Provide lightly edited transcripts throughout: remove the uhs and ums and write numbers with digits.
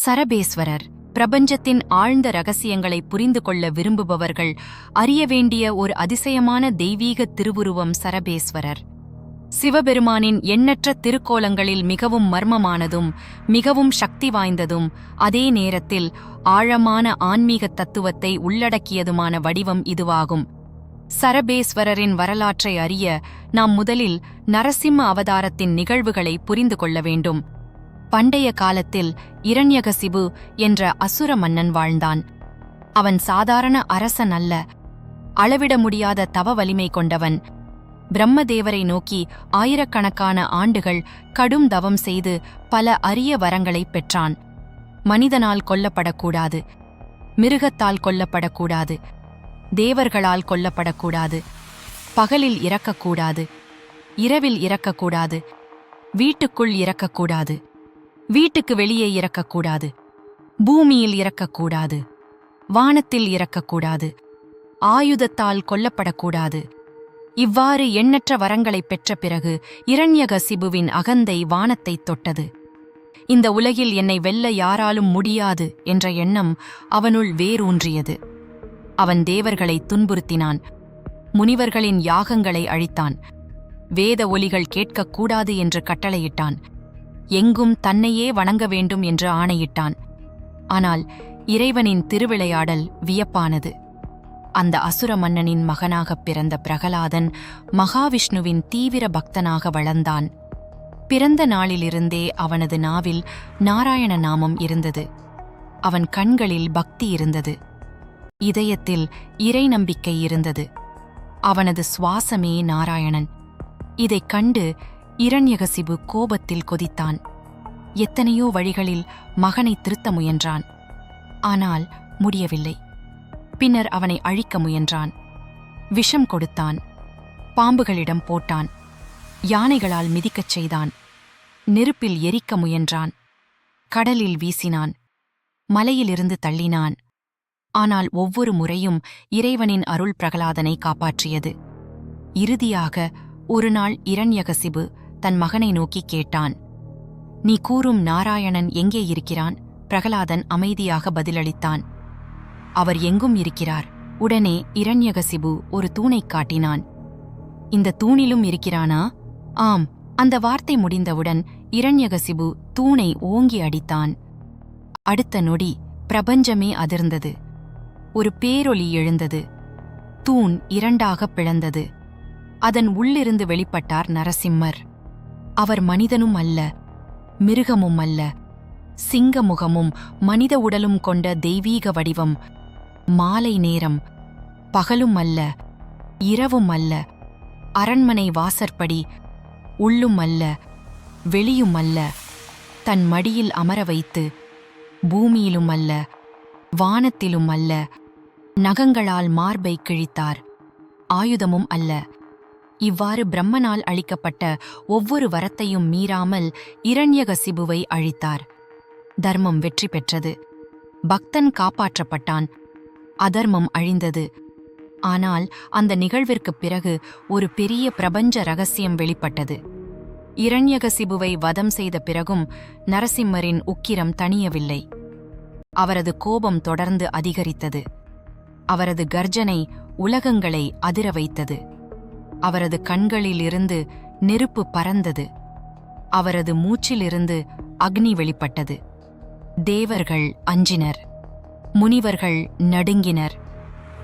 சரபேஸ்வரர் பிரபஞ்சத்தின் ஆழ்ந்த ரகசியங்களை புரிந்து கொள்ள விரும்புபவர்கள் அறிய வேண்டிய ஒரு அதிசயமான தெய்வீக திருவுருவம் சரபேஸ்வரர். சிவபெருமானின் எண்ணற்ற திருக்கோலங்களில் மிகவும் மர்மமானதும் மிகவும் சக்தி வாய்ந்ததும் அதே நேரத்தில் ஆழமான ஆன்மீக தத்துவத்தை உள்ளடக்கியதுமான வடிவம் இதுவாகும். சரபேஸ்வரரின் வரலாற்றை அறிய நாம் முதலில் நரசிம்ம அவதாரத்தின் நிகழ்வுகளை புரிந்து கொள்ள வேண்டும். பண்டைய காலத்தில் இரண்யகசிபு என்ற அசுர மன்னன் வாழ்ந்தான். அவன் சாதாரண அரசன் அல்ல, அளவிட முடியாத தவ வலிமை கொண்டவன். பிரம்மதேவரை நோக்கி ஆயிரக்கணக்கான ஆண்டுகள் கடும் தவம் செய்து பல அரிய வரங்களைப் பெற்றான். மனிதனால் கொல்லப்படக்கூடாது, மிருகத்தால் கொல்லப்படக்கூடாது, தேவர்களால் கொல்லப்படக்கூடாது, பகலில் இறக்கக்கூடாது, இரவில் இறக்கக்கூடாது, வீட்டுக்குள் இறக்கக்கூடாது, வீட்டுக்கு வெளியே இறக்கக்கூடாது, பூமியில் இறக்கக்கூடாது, வானத்தில் இறக்கக்கூடாது, ஆயுதத்தால் கொல்லப்படக்கூடாது. இவ்வாறு எண்ணற்ற வரங்களைப் பெற்ற பிறகு இரண்யகசிபுவின் அகந்தை வானத்தைத் தொட்டது. இந்த உலகில் என்னை வெல்ல யாராலும் முடியாது என்ற எண்ணம் அவனுள் வேரூன்றியது. அவன் தேவர்களை துன்புறுத்தினான், முனிவர்களின் யாகங்களை அழித்தான், வேத ஒலிகள் கேட்கக்கூடாது என்று கட்டளையிட்டான், எங்கும் தன்னையே வணங்க வேண்டும் என்று ஆணையிட்டான். ஆனால் இறைவனின் திருவிளையாடல் வியப்பானது. அந்த அசுர மன்னனின் மகனாகப் பிறந்த பிரகலாதன் மகாவிஷ்ணுவின் தீவிர பக்தனாக வளர்ந்தான். பிறந்த நாளிலிருந்தே அவனது நாவில் நாராயண நாமம் இருந்தது. அவன் கண்களில் பக்தி இருந்தது, இதயத்தில் இறை நம்பிக்கை இருந்தது. அவனது சுவாசமே நாராயணன். இதைக் கண்டு இரண்யகசிபு கோபத்தில் கொதித்தான். எத்தனையோ வழிகளில் மகனை திருத்த முயன்றான். ஆனால் முடியவில்லை. பின்னர் அவனை அழிக்க முயன்றான். விஷம் கொடுத்தான், பாம்புகளிடம் போட்டான், யானைகளால் மிதிக்கச் செய்தான், நெருப்பில் எரிக்க முயன்றான், கடலில் வீசினான், மலையிலிருந்து தள்ளினான். ஆனால் ஒவ்வொரு முறையும் இறைவனின் அருள் பிரகலாதனை காப்பாற்றியது. இறுதியாக ஒரு நாள் இரண்யகசிபு தன் மகனை நோக்கி கேட்டான், நீ கூறும் நாராயணன் எங்கே இருக்கிறான்? பிரகலாதன் அமைதியாக பதிலளித்தான், அவர் எங்கும் இருக்கிறார். உடனே இரண்யகசிபு ஒரு தூணைக் காட்டினான். இந்த தூணிலும் இருக்கிறானா? ஆம். அந்த வார்த்தை முடிந்தவுடன் இரண்யகசிபு தூணை ஓங்கி அடித்தான். அடுத்த நொடி பிரபஞ்சமே அதிர்ந்தது. ஒரு பேரொலி எழுந்தது. தூண் இரண்டாகப் பிளந்தது. அதன் உள்ளிருந்து வெளிப்பட்டார் நரசிம்மர். அவர் மனிதனும் அல்ல, மிருகமும் அல்ல, சிங்கமுகமும் மனித உடலும் கொண்ட தெய்வீக வடிவம். மாலை நேரம், பகலும் அல்ல, இரவும் அல்ல, அரண்மனை வாசற்படி, உள்ளும் அல்ல, வெளியும் அல்ல. தன் மடியில் அமர வைத்து, பூமியிலும் அல்ல, வானத்திலும் அல்ல, நகங்களால் மார்பை கிழித்தார். ஆயுதமும் அல்ல. இவ்வாறு பிரம்மனால் அளிக்கப்பட்ட ஒவ்வொரு வரத்தையும் மீறாமல் இரண்யகசிபுவை அழித்தார். தர்மம் வெற்றி பெற்றது. பக்தன் காப்பாற்றப்பட்டான். அதர்மம் அழிந்தது. ஆனால் அந்த நிகழ்விற்குப் பிறகு ஒரு பெரிய பிரபஞ்ச ரகசியம் வெளிப்பட்டது. இரண்யகசிபுவை வதம் செய்த பிறகும் நரசிம்மரின் உக்கிரம் தணியவில்லை. அவரது கோபம் தொடர்ந்து அதிகரித்தது. அவரது கர்ஜனை உலகங்களை அதிர வைத்தது. அவரது கண்களிலிருந்து நெருப்பு பறந்தது. அவரது மூச்சிலிருந்து அக்னி வெளிப்பட்டது. தேவர்கள் அஞ்சினர், முனிவர்கள் நடுங்கினர்,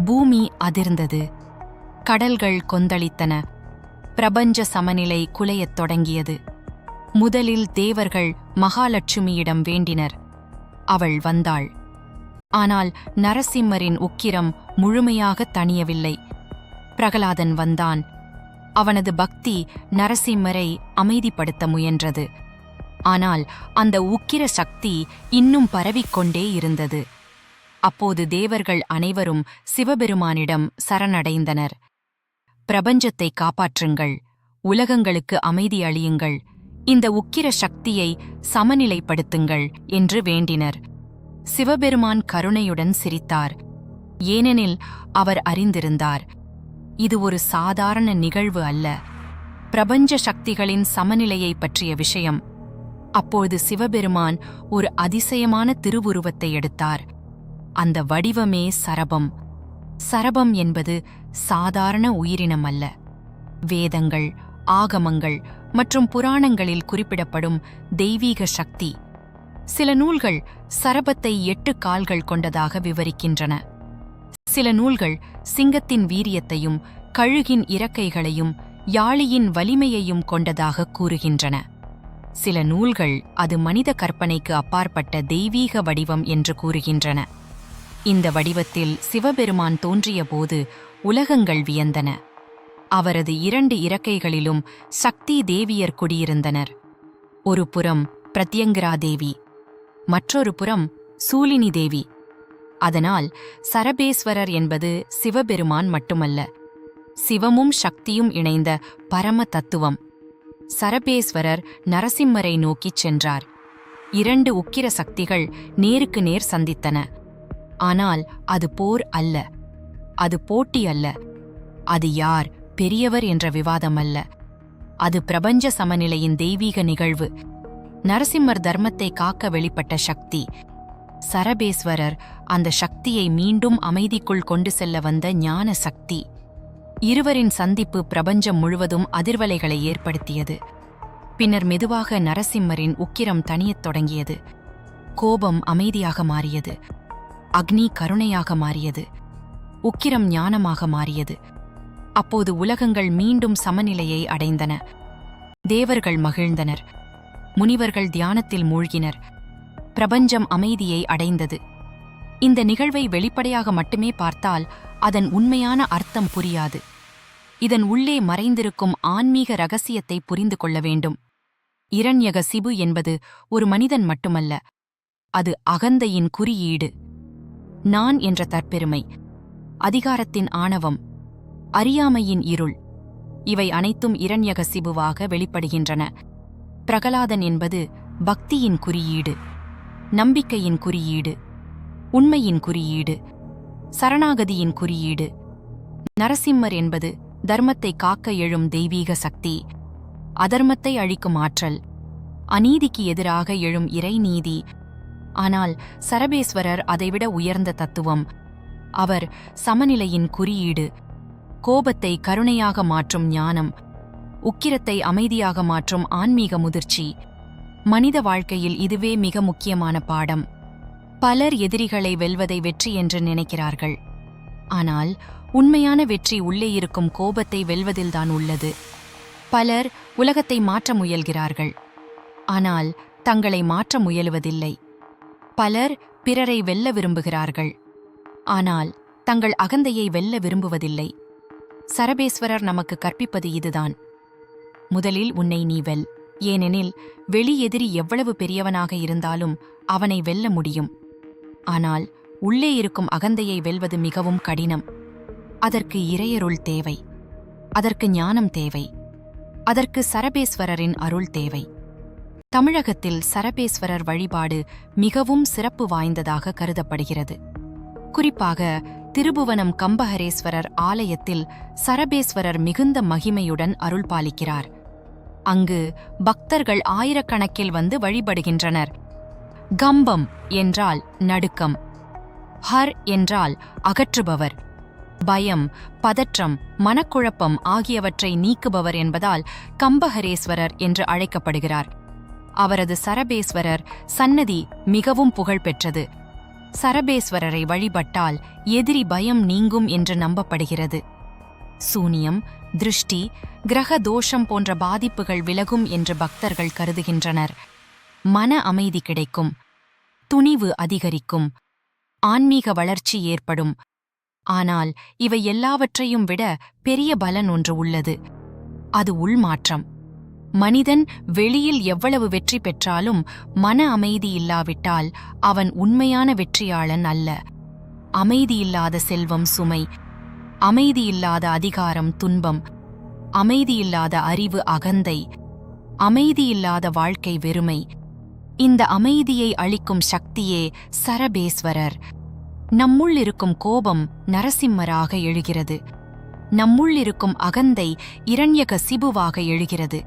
பூமி அதிர்ந்தது, கடல்கள் கொந்தளித்தன, பிரபஞ்ச சமநிலை குலையத் தொடங்கியது. முதலில் தேவர்கள் மகாலட்சுமியிடம் வேண்டினர். அவள் வந்தாள். ஆனால் நரசிம்மரின் உக்கிரம் முழுமையாக தணியவில்லை. பிரகலாதன் வந்தான். அவனது பக்தி நரசிம்மரை அமைதிப்படுத்த முயன்றது. ஆனால் அந்த உக்கிர சக்தி இன்னும் பரவிக்கொண்டே இருந்தது. அப்போது தேவர்கள் அனைவரும் சிவபெருமானிடம் சரணடைந்தனர். பிரபஞ்சத்தை காப்பாற்றுங்கள், உலகங்களுக்கு அமைதி அளியுங்கள், இந்த உக்கிர சக்தியை சமநிலைப்படுத்துங்கள் என்று வேண்டினர். சிவபெருமான் கருணையுடன் சிரித்தார். ஏனெனில் அவர் அறிந்திருந்தார், இது ஒரு சாதாரண நிகழ்வு அல்ல, பிரபஞ்ச சக்திகளின் சமநிலையை பற்றிய விஷயம். அப்போது சிவபெருமான் ஒரு அதிசயமான திருவுருவத்தை எடுத்தார். அந்த வடிவமே சரபம். சரபம் என்பது சாதாரண உயிரினம் அல்ல. வேதங்கள், ஆகமங்கள் மற்றும் புராணங்களில் குறிப்பிடப்படும் தெய்வீக சக்தி. சில நூல்கள் சரபத்தை 8 கால்கள் கொண்டதாக விவரிக்கின்றன. சில நூல்கள் சிங்கத்தின் வீரியத்தையும் கழுகின் இறக்கைகளையும் யாழியின் வலிமையையும் கொண்டதாக கூறுகின்றன. சில நூல்கள் அது மனித கற்பனைக்கு அப்பாற்பட்ட தெய்வீக வடிவம் என்று கூறுகின்றன. இந்த வடிவத்தில் சிவபெருமான் தோன்றியபோது உலகங்கள் வியந்தன. அவரது 2 இறக்கைகளிலும் சக்தி தேவியர் குடியிருந்தனர். ஒரு புறம் பிரத்யங்கரா தேவி, மற்றொரு புறம் சூலினி தேவி. அதனால் சரபேஸ்வரர் என்பது சிவபெருமான் மட்டுமல்ல, சிவமும் சக்தியும் இணைந்த பரம தத்துவம். சரபேஸ்வரர் நரசிம்மரை நோக்கிச் சென்றார். 2 உக்கிர சக்திகள் நேருக்கு நேர் சந்தித்தன. ஆனால் அது போர் அல்ல, அது போட்டி அல்ல, அது யார் பெரியவர் என்ற விவாதம் அல்ல. அது பிரபஞ்ச சமநிலையின் தெய்வீக நிகழ்வு. நரசிம்மர் தர்மத்தை காக்க வெளிப்பட்ட சக்தி. சரபேஸ்வரர் அந்த சக்தியை மீண்டும் அமைதிக்குள் கொண்டு செல்ல வந்த ஞான சக்தி. இருவரின் சந்திப்பு பிரபஞ்சம் முழுவதும் அதிர்வலைகளை ஏற்படுத்தியது. பின்னர் மெதுவாக நரசிம்மரின் உக்கிரம் தணியத் தொடங்கியது. கோபம் அமைதியாக மாறியது. அக்னி கருணையாக மாறியது. உக்கிரம் ஞானமாக மாறியது. அப்போது உலகங்கள் மீண்டும் சமநிலையை அடைந்தன. தேவர்கள் மகிழ்ந்தனர். முனிவர்கள் தியானத்தில் மூழ்கினர். பிரபஞ்சம் அமைதியை அடைந்தது. இந்த நிகழ்வை வெளிப்படையாக மட்டுமே பார்த்தால் அதன் உண்மையான அர்த்தம் புரியாது. இதன் உள்ளே மறைந்திருக்கும் ஆன்மீக ரகசியத்தை புரிந்து கொள்ள வேண்டும். இரண்யகசிபு என்பது ஒரு மனிதன் மட்டுமல்ல, அது அகந்தையின் குறியீடு. நான் என்ற தற்பெருமை, அதிகாரத்தின் ஆணவம், அறியாமையின் இருள், இவை அனைத்தும் இரண்யகசிபுவாக வெளிப்படுகின்றன. பிரகலாதன் என்பது பக்தியின் குறியீடு, நம்பிக்கையின் குறியீடு, உண்மையின் குறியீடு, சரணாகதியின் குறியீடு. நரசிம்மர் என்பது தர்மத்தை காக்க எழும் தெய்வீக சக்தி, அதர்மத்தை அழிக்கும் ஆற்றல், அநீதிக்கு எதிராக எழும் இறைநீதி. ஆனால் சரபேஸ்வரர் அதைவிட உயர்ந்த தத்துவம். அவர் சமநிலையின் குறியீடு, கோபத்தை கருணையாக மாற்றும் ஞானம், உக்கிரத்தை அமைதியாக மாற்றும் ஆன்மீக முதிர்ச்சி. மனித வாழ்க்கையில் இதுவே மிக முக்கியமான பாடம். பலர் எதிரிகளை வெல்வதை வெற்றி என்று நினைக்கிறார்கள். ஆனால் உண்மையான வெற்றி உள்ளே இருக்கும் கோபத்தை வெல்வதில்தான் உள்ளது. பலர் உலகத்தை மாற்ற முயல்கிறார்கள், ஆனால் தங்களை மாற்ற முயலுவதில்லை. பலர் பிறரை வெல்ல விரும்புகிறார்கள், ஆனால் தங்கள் அகந்தையை வெல்ல விரும்புவதில்லை. சரபேஸ்வரர் நமக்கு கற்பிப்பது இதுதான். முதலில் உன்னை நீ வெல். ஏனெனில் வெளி எதிரி எவ்வளவு பெரியவனாக இருந்தாலும் அவனை வெல்ல முடியும். ஆனால் உள்ளே இருக்கும் அகந்தையை வெல்வது மிகவும் கடினம். அதற்கு இறையருள் தேவை, அதற்கு ஞானம் தேவை, அதற்கு சரபேஸ்வரரின் அருள் தேவை. தமிழகத்தில் சரபேஸ்வரர் வழிபாடு மிகவும் சிறப்பு வாய்ந்ததாக கருதப்படுகிறது. குறிப்பாக திருபுவனம் கம்பஹரேஸ்வரர் ஆலயத்தில் சரபேஸ்வரர் மிகுந்த மகிமையுடன் அருள் பாலிக்கிறார். அங்கு பக்தர்கள் ஆயிரக்கணக்கில் வந்து வழிபடுகின்றனர். கம்பம் என்றால் நடுக்கம், ஹர் என்றால் அகற்றுபவர், பயம், பதற்றம், மனக்குழப்பம் ஆகியவற்றை நீக்குபவர் என்பதால் கம்பஹரேஸ்வரர் என்று அழைக்கப்படுகிறார். அவரது சரபேஸ்வரர் சன்னதி மிகவும் புகழ்பெற்றது. சரபேஸ்வரரை வழிபட்டால் எதிரி பயம் நீங்கும் என்று நம்பப்படுகிறது. சூனியம், திருஷ்டி, கிரக தோஷம் போன்ற பாதிப்புகள் விலகும் என்று பக்தர்கள் கருதுகின்றனர். மன அமைதி கிடைக்கும், துணிவு அதிகரிக்கும், ஆன்மீக வளர்ச்சி ஏற்படும். ஆனால் இவை எல்லாவற்றையும் விட பெரிய பலன் ஒன்று உள்ளது. அது உள்மாற்றம். மனிதன் வெளியில் எவ்வளவு வெற்றி பெற்றாலும் மன அமைதி இல்லாவிட்டால் அவன் உண்மையான வெற்றியாளன் அல்ல. அமைதியில்லாத செல்வம் சுமை, அமைதியில்லாத அதிகாரம் துன்பம், அமைதியில்லாத அறிவு அகந்தை, அமைதியில்லாத வாழ்க்கை வெறுமை. இந்த அமைதியை அளிக்கும் சக்தியே சரபேஸ்வரர். நம்முள் இருக்கும் கோபம் நரசிம்மராக எழுகிறது. நம்முள் இருக்கும் அகந்தை இரண்யகசிபுவாக எழுகிறது.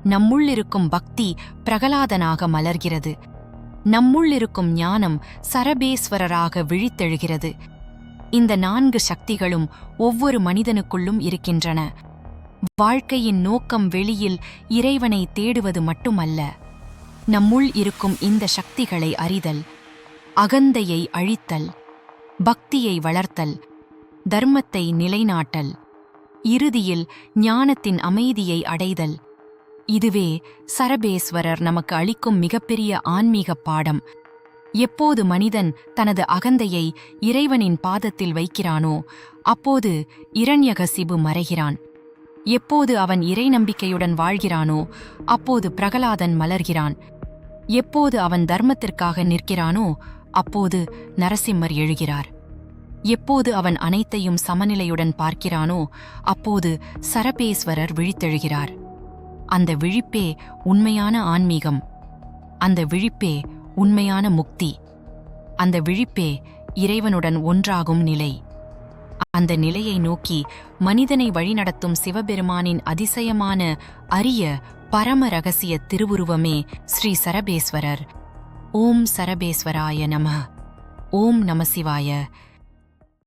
நம்முள்ளிருக்கும் பக்தி பிரகலாதனாக மலர்கிறது. நம்முள்ளிருக்கும் ஞானம் சரபேஸ்வரராக விழித்தெழுகிறது. இந்த 4 சக்திகளும் ஒவ்வொரு மனிதனுக்குள்ளும் இருக்கின்றன. வாழ்க்கையின் நோக்கம் வெளியில் இறைவனை தேடுவது மட்டுமல்ல, நம்முள் இருக்கும் இந்த சக்திகளை அறிதல், அகந்தையை அழித்தல், பக்தியை வளர்த்தல், தர்மத்தை நிலைநாட்டல், இறுதியில் ஞானத்தின் அமைதியை அடைதல். இதுவே சரபேஸ்வரர் நமக்கு அளிக்கும் மிகப்பெரிய ஆன்மீக பாடம். எப்போது மனிதன் தனது அகந்தையை இறைவனின் பாதத்தில் வைக்கிறானோ அப்போது இரண்யகசிபு மறைகிறான். எப்போது அவன் இறை நம்பிக்கையுடன் வாழ்கிறானோ அப்போது பிரகலாதன் மலர்கிறான். எப்போது அவன் தர்மத்திற்காக நிற்கிறானோ அப்போது நரசிம்மர் எழுகிறார். எப்போது அவன் அனைத்தையும் சமநிலையுடன் பார்க்கிறானோ அப்போது சரபேஸ்வரர் விழித்தெழுகிறார். அந்த விழிப்பே உண்மையான ஆன்மீகம். அந்த விழிப்பே உண்மையான முக்தி. அந்த விழிப்பே இறைவனுடன் ஒன்றாகும் நிலை. அந்த நிலையை நோக்கி மனிதனை வழிநடத்தும் சிவபெருமானின் அதிசயமான அரிய பரம ரகசிய திருவுருவமே ஸ்ரீ சரபேஸ்வரர். ஓம் சரபேஸ்வராய நம. ஓம் நம சிவாய.